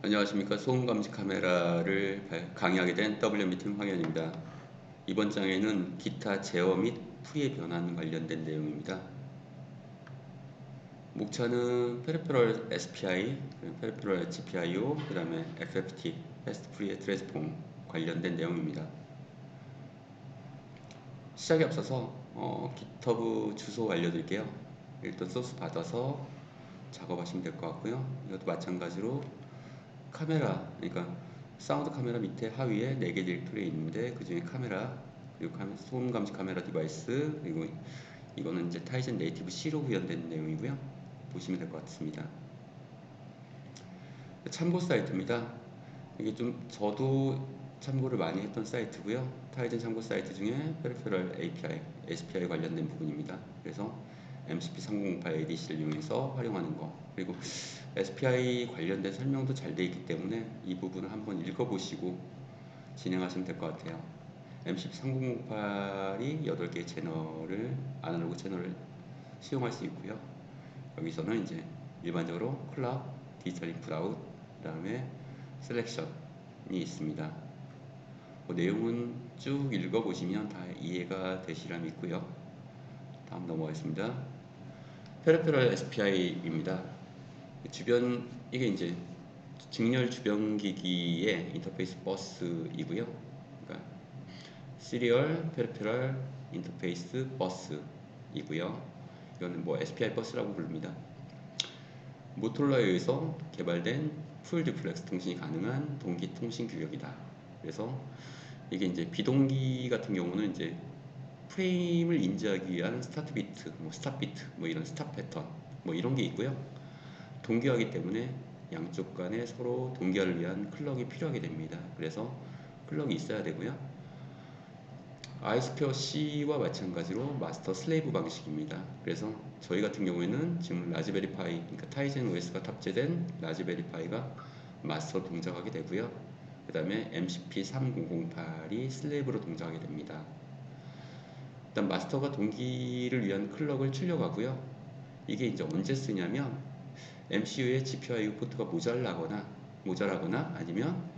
안녕하십니까. 소음 감지 카메라를 강의하게 된 WMB 팀 황현입니다. 이번 장에는 기타 제어 및 풀이의 변환 관련된 내용입니다. 목차는 페리페럴 SPI, 페리페럴 GPIO, 그 다음에 FFT, Fast Fourier Transform 관련된 내용입니다. 시작에 앞서서 GitHub 주소 알려드릴게요. 일단 소스 받아서 작업하시면 될 것 같고요. 이것도 마찬가지로 카메라, 그러니까 사운드 카메라 밑에 하위에 4개 디렉토리 있는데 그 중에 카메라, 그리고 소음 감지 카메라 디바이스, 그리고 이거는 이제 타이젠 네이티브 C로 구현된 내용이고요. 보시면 될 것 같습니다. 참고 사이트입니다. 이게 좀 저도 참고를 많이 했던 사이트고요. 타이젠 참고 사이트 중에 페리페럴 API, SPI 관련된 부분입니다. 그래서 MCP3008 ADC를 이용해서 활용하는 거, 그리고 SPI 관련된 설명도 잘 되어 있기 때문에 이 부분을 한번 읽어보시고 진행하시면 될 것 같아요. MCP3008이 8개의 채널을, 아날로그 채널을 사용할 수 있고요. 여기서는 이제 일반적으로 클락, 디지털 인풋 아웃, 그 다음에 셀렉션이 있습니다. 그 내용은 쭉 읽어보시면 다 이해가 되시리라 믿고요. 다음 넘어가겠습니다. 페리페럴 SPI입니다. 주변, 이게 이제 직렬 주변 기기의 인터페이스 버스이고요. 그러니까 시리얼 페리페럴 인터페이스 버스이고요. 이거는 뭐 SPI 버스라고 부릅니다. 모토로라에 의해서 개발된 풀 듀플렉스 통신이 가능한 동기 통신 규격이다. 그래서 이게 이제 비동기 같은 경우는 이제 프레임을 인지하기 위한 스타트 비트, 뭐 스탑 비트, 뭐 이런 스탑 패턴, 뭐 이런 게 있고요. 동기화하기 때문에 양쪽 간에 서로 동기화를 위한 클럭이 필요하게 됩니다. 그래서 클럭이 있어야 되고요. 아이스퀘어 C와 마찬가지로 마스터 슬레이브 방식입니다. 그래서 저희 같은 경우에는 지금 라즈베리 파이, 그러니까 타이젠 OS가 탑재된 라즈베리 파이가 마스터 동작하게 되고요. 그 다음에 MCP3008이 슬레이브로 동작하게 됩니다. 일단 마스터가 동기를 위한 클럭을 출력하고요. 이게 이제 언제 쓰냐면 MCU의 GPIO 포트가 모자라거나 아니면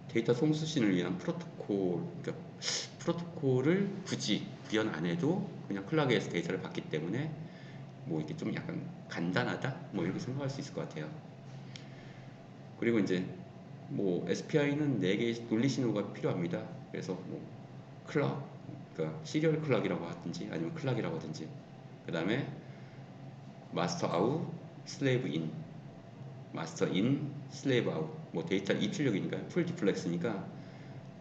데이터 송수신을 위한 프로토콜, 그러니까 프로토콜을 굳이 구현 안 해도 그냥 클락에서 데이터를 받기 때문에 뭐 이게 좀 약간 간단하다, 뭐 이렇게 생각할 수 있을 것 같아요. 그리고 이제 뭐 SPI는 4개의 논리 신호가 필요합니다. 그래서 뭐 클락, 그러니까 시리얼 클락이라고 하든지 아니면 클락이라고 하든지, 그 다음에 마스터 아웃, 슬레이브 인, 마스터 인, 슬레이브 아웃. 뭐 데이터 입출력이니까 풀 디플렉스니까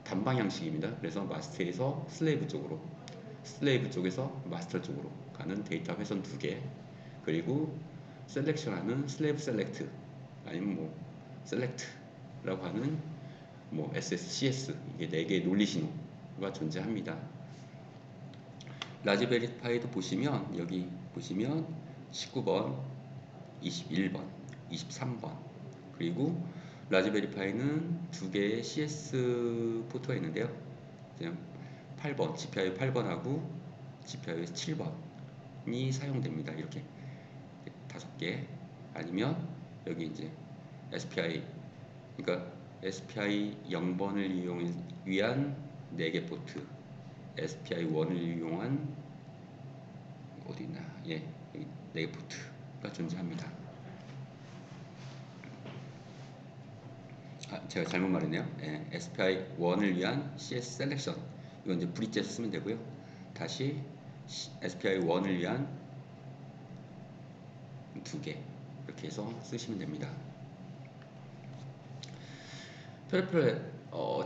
단방향식입니다. 그래서 마스터에서 슬레이브 쪽으로, 슬레이브 쪽에서 마스터 쪽으로 가는 데이터 회선 2개, 그리고 셀렉션하는 슬레이브 셀렉트, 아니면 뭐 셀렉트라고 하는 뭐 SSCS, 이게 4개의 논리 신호가 존재합니다. 라즈베리 파이도 보시면 여기 보시면 19번, 21번, 23번, 그리고 라즈베리 파이는 2개의 CS 포트가 있는데요. 8번, GPIO 8번하고 GPIO 7번이 사용됩니다. 이렇게 5개, 아니면 여기 이제 SPI, 그러니까 SPI 0번을 위한 4개 포트, SPI 1을 이용한 어디 있나? 예, 여기 4개 포트가 존재합니다. 제가 잘못 말했네요. 예, SPI 1을 위한 CS 셀렉션, 이건 이제 브릿지에서 쓰면 되고요. 다시 SPI 1을 위한 2개, 이렇게 해서 쓰시면 됩니다. 페리페럴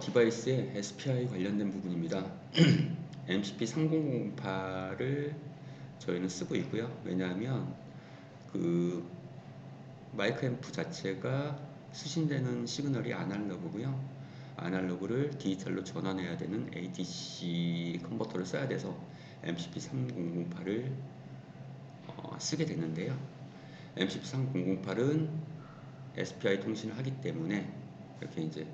디바이스의 SPI 관련된 부분입니다. MCP3008을 저희는 쓰고 있고요. 왜냐하면 그 마이크 앰프 자체가 수신되는 시그널이 아날로그고요. 아날로그를 디지털로 전환해야 되는 ADC 컨버터를 써야 돼서 MCP3008을 쓰게 됐는데요. MCP3008은 SPI 통신을 하기 때문에 이렇게 이제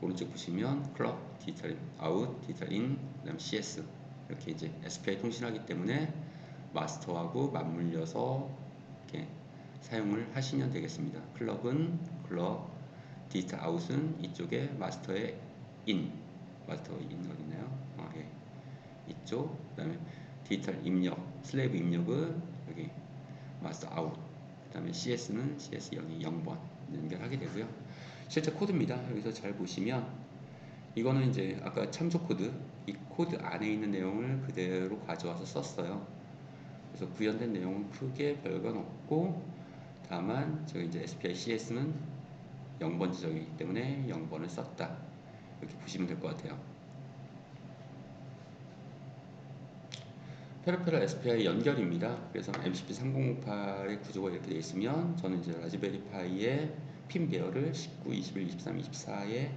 오른쪽 보시면 클럭, 디지털 아웃, 디지털 인, 그다음 CS, 이렇게 이제 SPI 통신하기 때문에 마스터하고 맞물려서 이렇게 사용을 하시면 되겠습니다. 클럭은 클럭, 디지털 아웃은 이쪽에 마스터의 인, 마스터 인 어디나요? 예. 이쪽. 그다음에 디지털 입력, 슬레이브 입력은 여기 마스터 아웃. 그다음에 CS는 CS 여기 0번 연결하게 되고요. 실제 코드입니다. 여기서 잘 보시면 이거는 이제 아까 참조 코드, 이 코드 안에 있는 내용을 그대로 가져와서 썼어요. 그래서 구현된 내용은 크게 별건 없고, 다만 저기 이제 SPI CS는 0번 지정이기 때문에 0번을 썼다. 이렇게 보시면 될 것 같아요. 페르페라 SPI 연결입니다. 그래서 MCP3008의 구조가 이렇게 되어 있으면 저는 이제 라즈베리 파이의 핀 배열을 19, 21, 23, 24에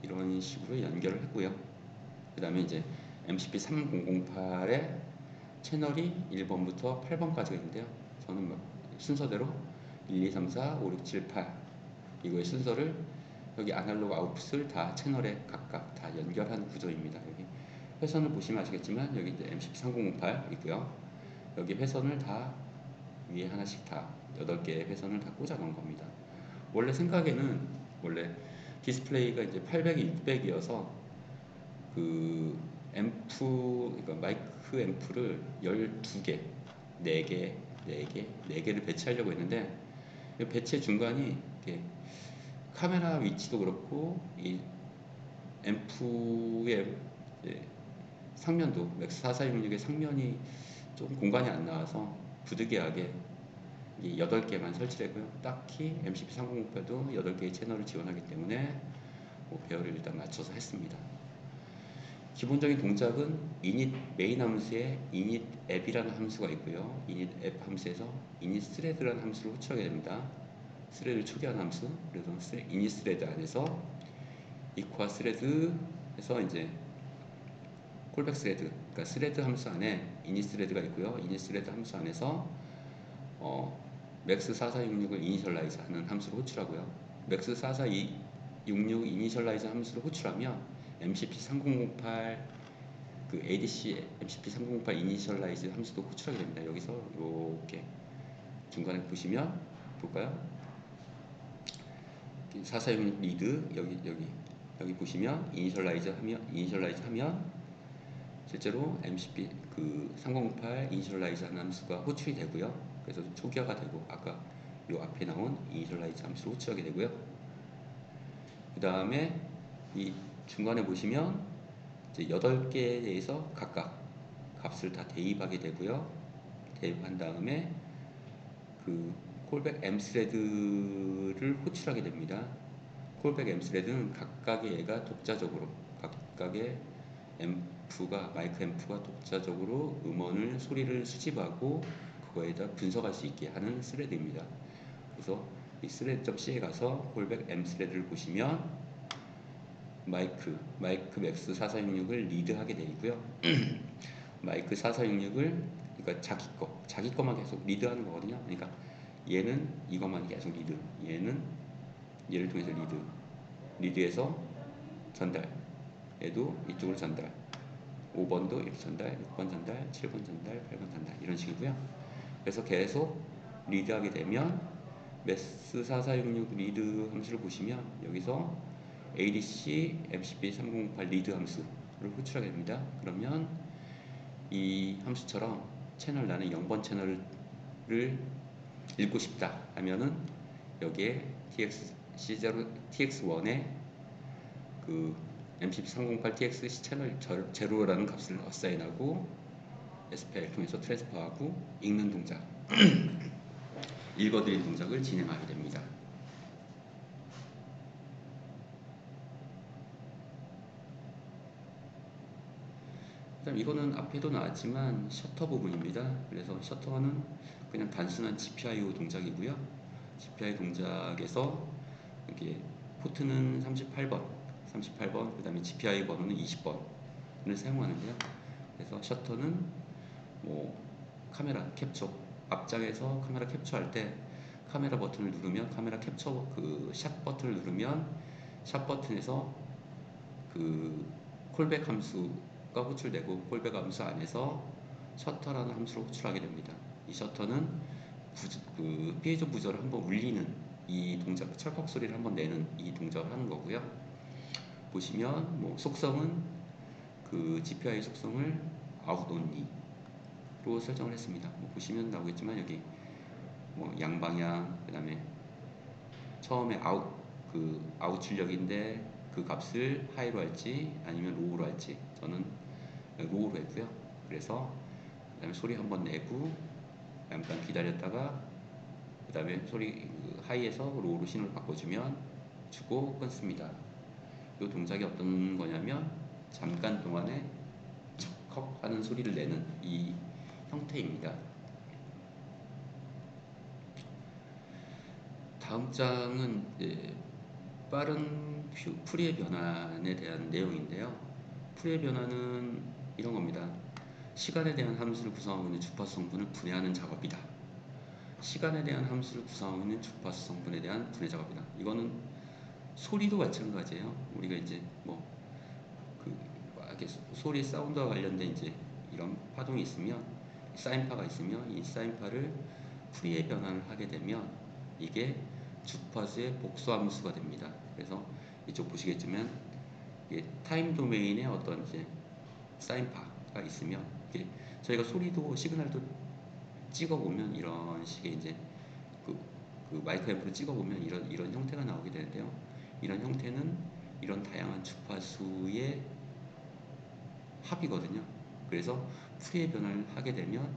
이런 식으로 연결을 했고요. 그 다음에 이제 MCP3008의 채널이 1번부터 8번까지가 있는데요. 저는 순서대로 1, 2, 3, 4, 5, 6, 7, 8 이거의 순서를 여기 아날로그 아웃풋을 다 채널에 각각 다 연결한 구조입니다. 여기 회선을 보시면 아시겠지만 여기 이제 MCP3008 있고요. 여기 회선을 다 위에 하나씩 다 8개의 회선을 다 꽂아 놓은 겁니다. 원래 생각에는 원래 디스플레이가 이제 800이 600이어서 그 앰프, 그러니까 마이크 앰프를 12개, 4개, 4개, 4개를 배치하려고 했는데 배치 중간이 이렇게 카메라 위치도 그렇고 이 앰프의 상면도 맥스 4466의 상면이 좀 공간이 안 나와서 부득이하게 8개만 설치했고요. 딱히 MCP3008도 8개의 채널을 지원하기 때문에 배열을 일단 맞춰서 했습니다. 기본적인 동작은 init 메인 함수에 init 앱이라는 함수가 있고요. init 앱 함수에서 init thread라는 함수를 호출하게 됩니다. thread를 초기화하는 함수. 그래서 init thread 안에서 equa thread 해서 이제 콜백 thread, 그러니까 thread 함수 안에 init thread가 있고요. init thread 함수 안에서 max4466을 이니셜라이즈 하는 함수를 호출하고요. max4466 이니셜라이즈 함수를 호출하면 MCP3008 그 ADC MCP3008 이니셜라이즈 함수도 호출하게 됩니다. 여기서 이렇게 중간에 보시면 볼까요? 4466 리드 여기 보시면 이니셜라이즈 하면 실제로 MCP 그 3008 이니셜라이즈 하는 함수가 호출이 되고요. 그래서 초기화가 되고 아까 요 앞에 나온 이니셜라이즈 함수를 호출하게 되고요. 그 다음에 이 중간에 보시면 이제 8개에 대해서 각각 값을 다 대입하게 되고요. 대입한 다음에 그 콜백 엠스레드를 호출하게 됩니다. 콜백 엠스레드는 각각의 얘가 독자적으로 각각의 앰프가 마이크 앰프가 독자적으로 음원을 소리를 수집하고 그거에다 분석할 수 있게 하는 스레드입니다. 그래서 이 thread.c에 가서 콜백 엠스레드를 보시면 마이크 맥스 4466을 리드하게 되어 있고요. 마이크 4466을 그러니까 자기 거만 계속 리드하는 거거든요. 그러니까 얘는 이것만 계속 리드, 얘는 얘를 통해서 리드해서 전달, 얘도 이쪽으로 전달, 5번도 이렇게 전달, 6번 전달, 7번 전달, 8번 전달 이런 식이고요. 그래서 계속 리드하게 되면 맥스 4466 리드 함수를 보시면 여기서 ADC MCP3008 리드 함수를 호출하게 됩니다. 그러면 이 함수처럼 나는 0번 채널을 읽고 싶다 하면은 여기에 TX0, TX1에 그 MCP308 TX 채널 제로라는 값을 어사인하고 SPI를 통해서 트랜스퍼하고 읽는 동작 읽어드린 동작을 진행하게 됩니다. 그다음 이거는 앞에도 나왔지만 셔터 부분입니다. 그래서 셔터는 그냥 단순한 GPIO 동작이고요. GPI 동작에서 이렇게 포트는 38번, 그 다음에 GPI 번호는 20번을 사용하는데요. 그래서 셔터는 뭐 카메라 캡처, 앞장에서 카메라 캡처할 때 카메라 버튼을 누르면 카메라 캡처 그 샷 버튼을 누르면 샷 버튼에서 그 콜백 함수가 호출되고 콜백 함수 안에서 셔터라는 함수를 호출하게 됩니다. 이 셔터는 그 피해자 부저를 한번 울리는 이 동작, 철컥 소리를 한번 내는 이 동작을 하는 거고요. 보시면 뭐 속성은 그 GPI 속성을 아웃 온리로 설정을 했습니다. 뭐 보시면 나오겠지만 여기 뭐 양방향, 그 다음에 처음에 아웃 출력인데 그 값을 하이로 할지 아니면 로우로 할지, 저는 로우로 했고요. 그래서 그 다음에 소리 한번 내고 잠깐 기다렸다가 그 다음에 소리 하이에서 로우로 신호를 바꿔주면 주고 끊습니다. 이 동작이 어떤 거냐면 잠깐 동안에 척헉 하는 소리를 내는 이 형태입니다. 다음 장은 빠른 풀이의 변환에 대한 내용인데요. 풀이의 변환은 이런 겁니다. 시간에 대한 함수를 구성하고 있는 주파수 성분을 분해하는 작업이다. 시간에 대한 함수를 구성하고 있는 주파수 성분에 대한 분해 작업이다. 이거는 소리도 마찬가지예요. 우리가 이제 이렇게 소리 사운드와 관련된 이제 이런 파동이 있으면, 사인파가 있으면 이 사인파를 풀이의 변환을 하게 되면 이게 주파수의 복수 함수가 됩니다. 그래서 이쪽 보시겠지만 이게 타임 도메인에 어떤 이제 사인파가 있으면 저희가 소리도 시그널도 찍어보면 이런 식의 이제 그 마이크 앰프를 찍어보면 이런 형태가 나오게 되는데요. 이런 형태는 이런 다양한 주파수의 합이거든요. 그래서 풀이의 변화를 하게 되면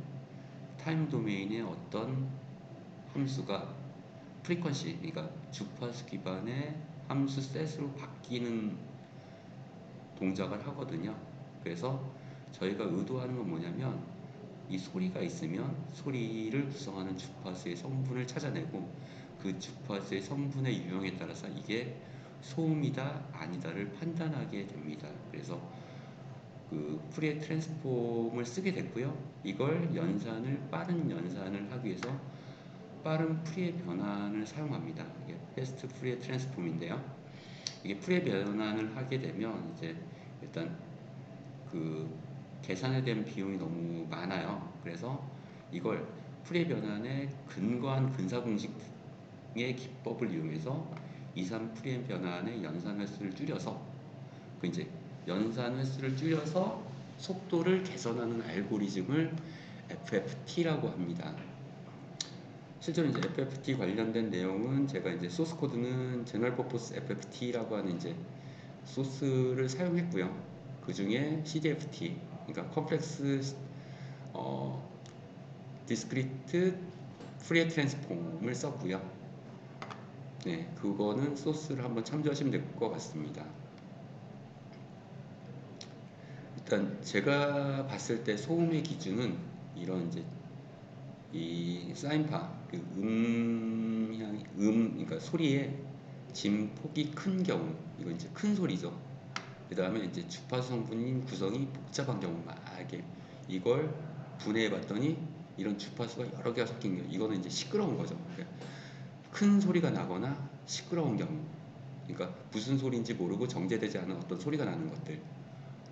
타임 도메인의 어떤 함수가 프리퀀시, 그러니까 주파수 기반의 함수 셋으로 바뀌는 동작을 하거든요. 그래서 저희가 의도하는 건 뭐냐면 이 소리가 있으면 소리를 구성하는 주파수의 성분을 찾아내고 그 주파수의 성분의 유형에 따라서 이게 소음이다 아니다를 판단하게 됩니다. 그래서 그 푸리에 트랜스폼을 쓰게 됐고요. 이걸 빠른 연산을 하기 위해서 빠른 푸리에 변환을 사용합니다. 이게 패스트 푸리에 트랜스폼인데요. 이게 푸리에 변환을 하게 되면 이제 일단 그 계산에 대한 비용이 너무 많아요. 그래서 이걸 푸리에 변환에 근거한 근사 공식의 기법을 이용해서 2, 3 푸리에 변환의 연산 횟수를 줄여서 이제 연산 횟수를 줄여서 속도를 개선하는 알고리즘을 FFT라고 합니다. 실제로 이제 FFT 관련된 내용은 제가 이제 소스 코드는 제너럴 퍼포스 FFT라고 하는 이제 소스를 사용했고요. 그 중에 CDFT, 그러니까 컴플렉스 디스크리트 프리에 트랜스폼을 썼고요. 네, 그거는 소스를 한번 참조하시면 될 것 같습니다. 일단 제가 봤을 때 소음의 기준은 이런 이제 이 사인파, 그러니까 소리의 진폭이 큰 경우, 이거 이제 큰 소리죠. 그 다음에 이제 주파수 성분인 구성이 복잡한 경우, 이게 이걸 분해해봤더니 이런 주파수가 여러 개가 섞인 경우, 이거는 이제 시끄러운 거죠. 그러니까 큰 소리가 나거나 시끄러운 경우, 그러니까 무슨 소리인지 모르고 정제되지 않은 어떤 소리가 나는 것들이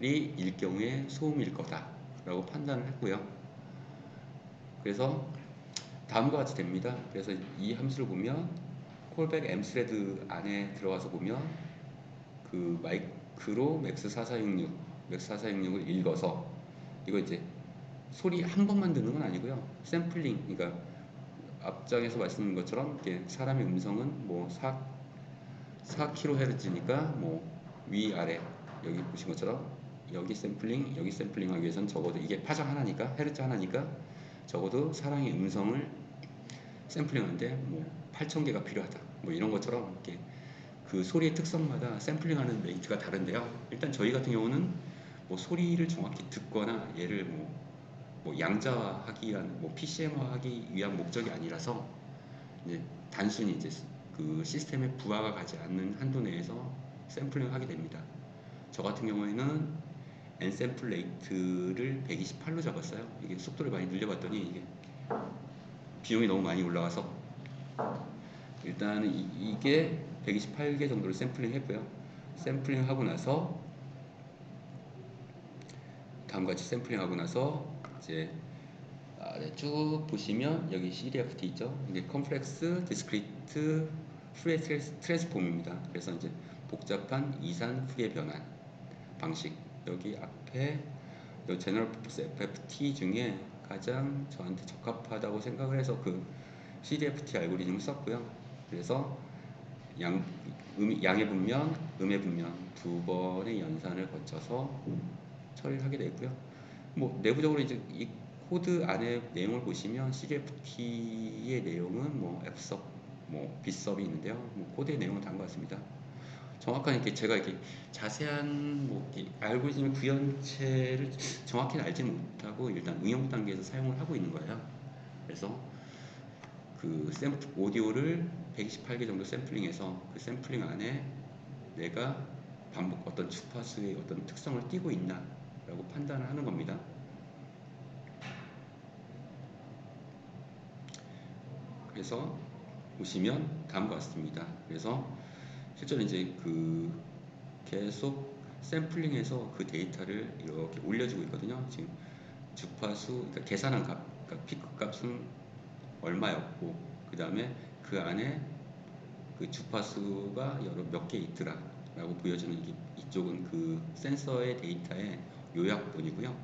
일 경우에 소음일 거다라고 판단을 했고요. 그래서 다음과 같이 됩니다. 그래서 이 함수를 보면 콜백 엠스레드 안에 들어가서 보면 그 마이크로 맥스 4466을 읽어서 이거 이제 소리 한 번만 듣는 건 아니고요. 샘플링, 그러니까 앞장에서 말씀드린 것처럼 이렇게 사람의 음성은 뭐 4kHz니까 뭐 위아래 여기 보신 것처럼 여기 샘플링 하기 위해서는 적어도 이게 파장 하나니까 헤르츠 하나니까 적어도 사람의 음성을 샘플링하는데 뭐 8,000개가 필요하다. 뭐 이런 것처럼 이렇게 그 소리의 특성마다 샘플링하는 레이트가 다른데요. 일단 저희 같은 경우는 뭐 소리를 정확히 듣거나 얘를 뭐 양자화하기 위한 뭐 PCM화하기 위한 목적이 아니라서 이제 단순히 이제 그 시스템에 부하가 가지 않는 한도 내에서 샘플링을 하게 됩니다. 저 같은 경우에는 엔샘플 레이트를 128로 잡았어요. 이게 속도를 많이 늘려봤더니 이게 비용이 너무 많이 올라가서 일단은 이게 128개 정도를 샘플링 했고요. 샘플링 하고 나서 다음과 같이 샘플링 하고 나서 이제 네, 쭉 보시면 여기 CDFT 있죠. 이게 컴플렉스, 디스크리트, 푸리에 트랜스폼입니다. 그래서 이제 복잡한 이산 푸리에 변환 방식. 여기 앞에 이 제너럴 퍼포스 FFT 중에 가장 저한테 적합하다고 생각을 해서 그 CDFT 알고리즘을 썼고요. 그래서 양의 분면, 음의 분면 두 번의 연산을 거쳐서 처리를 하게 되고요. 뭐 내부적으로 이제 이 코드 안에 내용을 보시면 CDFT의 내용은 뭐 Fsub, 뭐 Bsub이 있는데요. 뭐 코드의 내용은 다른 것 같습니다. 정확한 이렇게 제가 이렇게 자세한 뭐 이렇게 알고리즘의 구현체를 정확히 알지는 못하고 일단 응용 단계에서 사용을 하고 있는 거예요. 그래서 그 오디오를 128개 정도 샘플링해서 그 샘플링 안에 내가 반복 어떤 주파수의 어떤 특성을 띠고 있나라고 판단을 하는 겁니다. 그래서 보시면 다음과 같습니다. 그래서 실제로 이제 그 계속 샘플링해서 그 데이터를 이렇게 올려주고 있거든요. 지금 주파수, 그러니까 계산한 값, 그러니까 피크 값은 얼마였고, 그 다음에 그 안에 그 주파수가 여러 몇 개 있더라라고 보여주는 이쪽은 그 센서의 데이터의 요약본이고요.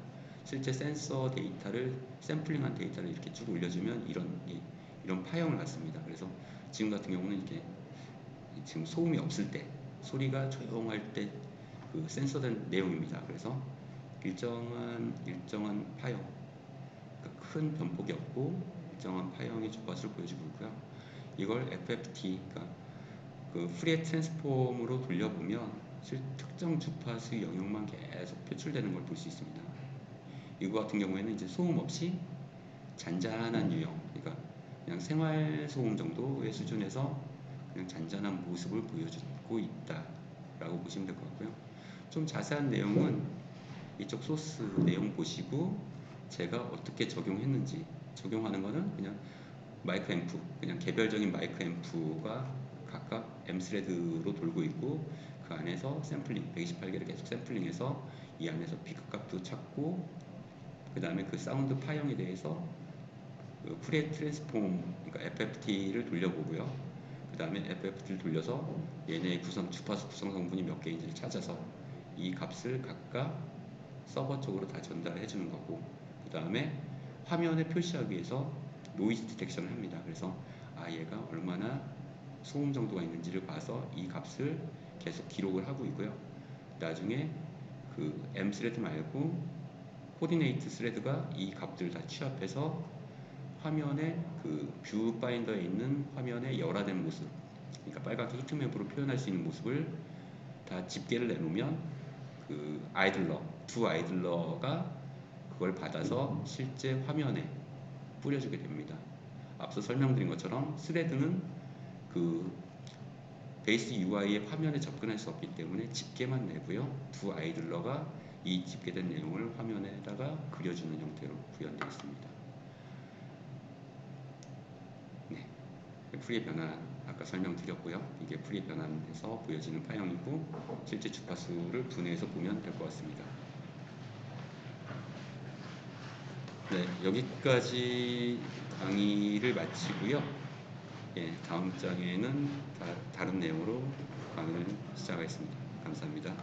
실제 센서 데이터를 샘플링한 데이터를 이렇게 쭉 올려주면 이런 파형을 갖습니다. 그래서 지금 같은 경우는 이렇게 지금 소음이 없을 때, 소리가 조용할 때 그 센서된 내용입니다. 그래서 일정한 파형, 그러니까 큰 변폭이 없고 일정한 파형의 주파수를 보여주고 있고요. 이걸 FFT, 그러니까 그 프리에 트랜스폼으로 돌려보면 특정 주파수 영역만 계속 표출되는 걸 볼 수 있습니다. 이거 같은 경우에는 이제 소음 없이 잔잔한 유형, 그러니까 그냥 생활 소음 정도의 수준에서 그냥 잔잔한 모습을 보여주고 있다라고 보시면 될 것 같고요. 좀 자세한 내용은 이쪽 소스 내용 보시고 제가 어떻게 적용했는지, 적용하는 거는 그냥 마이크 앰프, 그냥 개별적인 마이크 앰프가 각각 M 스레드로 돌고 있고 그 안에서 샘플링 128개를 계속 샘플링해서 이 안에서 피크 값도 찾고 그 다음에 그 사운드 파형에 대해서 그 프리에 트랜스폼, 그러니까 FFT를 돌려보고요. 그 다음에 FFT를 돌려서 얘네의 주파수 구성 성분이 몇 개인지를 찾아서 이 값을 각각 서버 쪽으로 다 전달해 주는 거고, 그 다음에 화면에 표시하기 위해서 노이즈 디텍션을 합니다. 그래서 얘가 얼마나 소음 정도가 있는지를 봐서 이 값을 계속 기록을 하고 있고요. 나중에 그 M 스레드 말고 코디네이트 스레드가 이 값들을 다 취합해서 화면에 그 뷰 파인더에 있는 화면의 열화된 모습, 그러니까 빨갛게 히트맵으로 표현할 수 있는 모습을 다 집계를 내놓으면 그 두 아이들러가 그걸 받아서 실제 화면에 뿌려주게 됩니다. 앞서 설명드린 것처럼 스레드는 그 베이스 UI의 화면에 접근할 수 없기 때문에 집계만 내고요. 두 아이들러가 이 집계된 내용을 화면에다가 그려주는 형태로 구현되어 있습니다. 네, 프리의 변환 아까 설명드렸고요. 이게 프리의 변환에서 보여지는 파형이고 실제 주파수를 분해해서 보면 될 것 같습니다. 네, 여기까지 강의를 마치고요. 예, 다음 장에는 다른 내용으로 강의를 시작하겠습니다. 감사합니다.